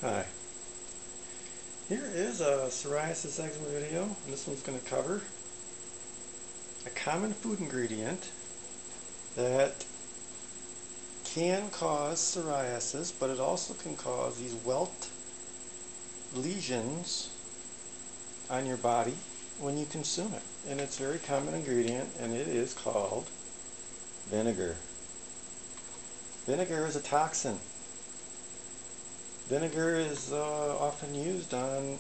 Hi, here is a psoriasis eczema video, and this one's going to cover a common food ingredient that can cause psoriasis, but it also can cause these welt lesions on your body when you consume it. And it's a very common ingredient, and it is called vinegar. Vinegar is a toxin. Vinegar is often used on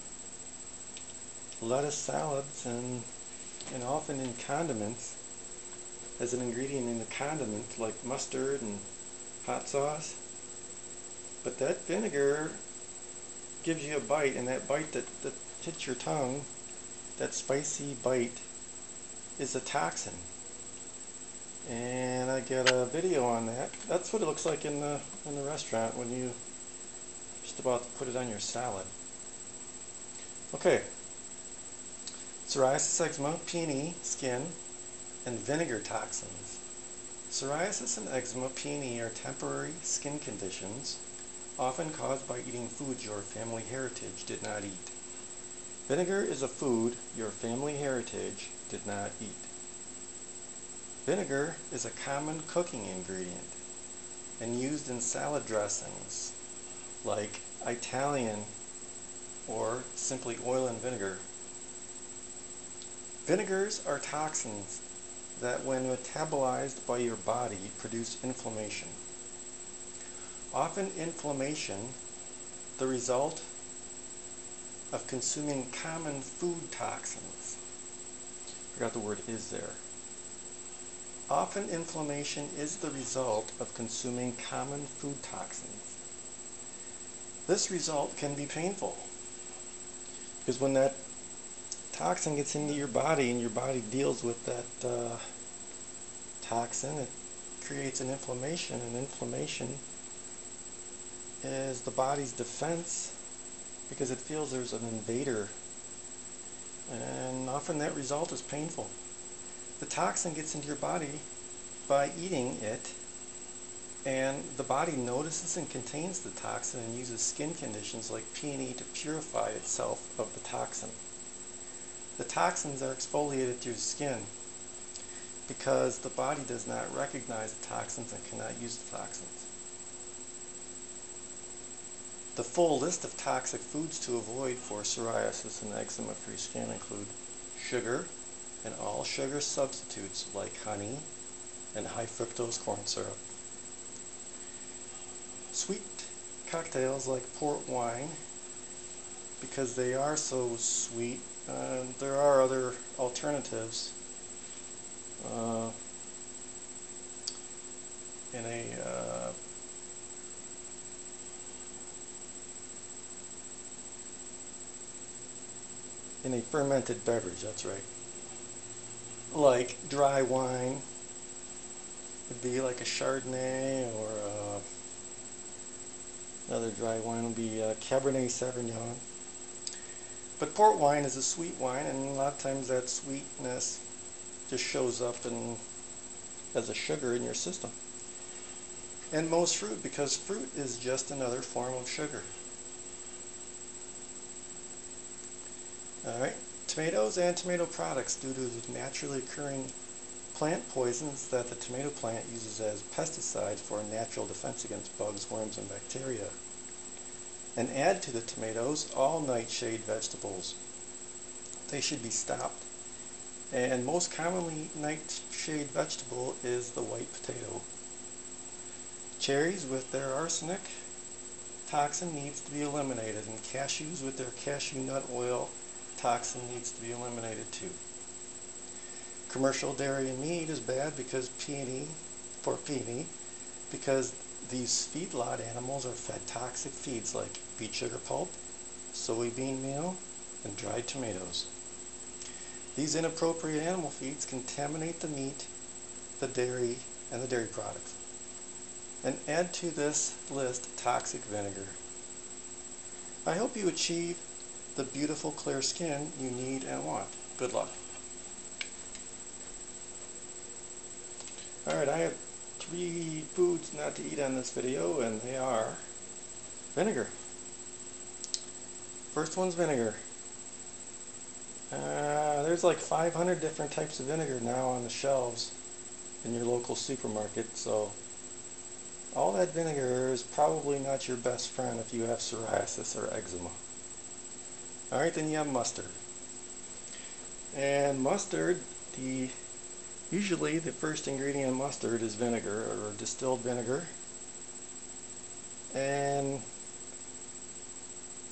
lettuce salads and often in condiments as an ingredient in the condiment like mustard and hot sauce. But that vinegar gives you a bite, and that bite that hits your tongue, that spicy bite, is a toxin. And I got a video on that. That's what it looks like in the restaurant when you just about to put it on your salad. Okay, psoriasis, eczema, peony, skin, and vinegar toxins. Psoriasis and eczema, peony are temporary skin conditions often caused by eating foods your family heritage did not eat. Vinegar is a food your family heritage did not eat. Vinegar is a common cooking ingredient and used in salad dressings like Italian or simply oil and vinegar. Vinegars are toxins that, when metabolized by your body, produce inflammation. Often inflammation, the result of consuming common food toxins. Forgot the word "is" there. Often inflammation is the result of consuming common food toxins. This result can be painful because when that toxin gets into your body and your body deals with that toxin, it creates an inflammation, and inflammation is the body's defense because it feels there's an invader, and often that result is painful. The toxin gets into your body by eating it, and the body notices and contains the toxin and uses skin conditions like peony to purify itself of the toxin. The toxins are exfoliated through skin because the body does not recognize the toxins and cannot use the toxins. The full list of toxic foods to avoid for psoriasis and eczema-free skin include sugar and all sugar substitutes like honey and high fructose corn syrup. Sweet cocktails like port wine, because they are so sweet. There are other alternatives in a fermented beverage, that's right. Like dry wine would be like a Chardonnay, or another dry wine would be Cabernet Sauvignon. But port wine is a sweet wine, and a lot of times that sweetness just shows up as a sugar in your system. And most fruit, because fruit is just another form of sugar. Alright, tomatoes and tomato products, due to the naturally occurring plant poisons that the tomato plant uses as pesticides for a natural defense against bugs, worms, and bacteria. And add to the tomatoes all nightshade vegetables. They should be stopped. And most commonly nightshade vegetable is the white potato. Cherries with their arsenic toxin needs to be eliminated, and cashews with their cashew nut oil toxin needs to be eliminated too. Commercial dairy and meat is bad because because these feedlot animals are fed toxic feeds like beet sugar pulp, soybean meal, and dried tomatoes. These inappropriate animal feeds contaminate the meat, the dairy, and the dairy products. And add to this list toxic vinegar. I hope you achieve the beautiful clear skin you need and want. Good luck. Alright, I have 3 foods not to eat on this video, and they are vinegar, First one's vinegar. There's like 500 different types of vinegar now on the shelves in your local supermarket, so all that vinegar is probably not your best friend if you have psoriasis or eczema. Alright, then you have mustard. And mustard, usually the first ingredient in mustard is vinegar, or distilled vinegar. And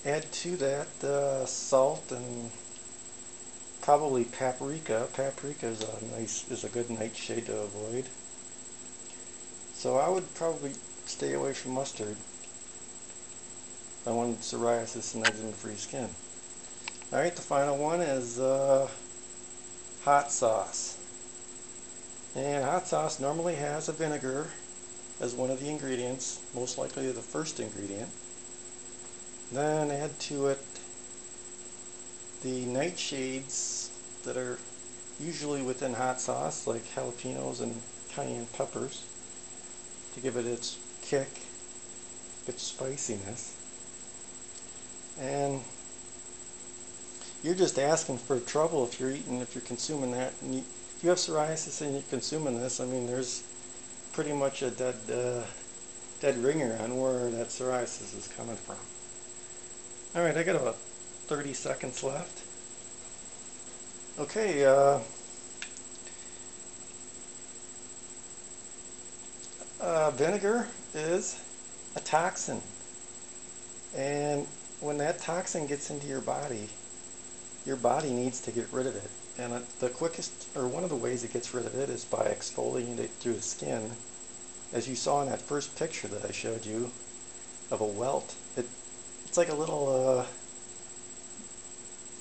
add to that salt and probably paprika. Paprika is a good nightshade to avoid. So I would probably stay away from mustard if I wanted psoriasis and eczema-free skin. Alright, the final one is hot sauce. And hot sauce normally has a vinegar as one of the ingredients, most likely the first ingredient. Then add to it the nightshades that are usually within hot sauce, like jalapenos and cayenne peppers, to give it its kick, its spiciness. And you're just asking for trouble if you're consuming that. And if you have psoriasis and you're consuming this, I mean, there's pretty much a dead ringer on where that psoriasis is coming from. Alright, I got about 30 seconds left. Okay, vinegar is a toxin, and when that toxin gets into your body needs to get rid of it. And the quickest, or one of the ways it gets rid of it, is by exfoliating it through the skin. As you saw in that first picture that I showed you of a welt, it's like a little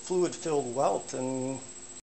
fluid-filled welt, and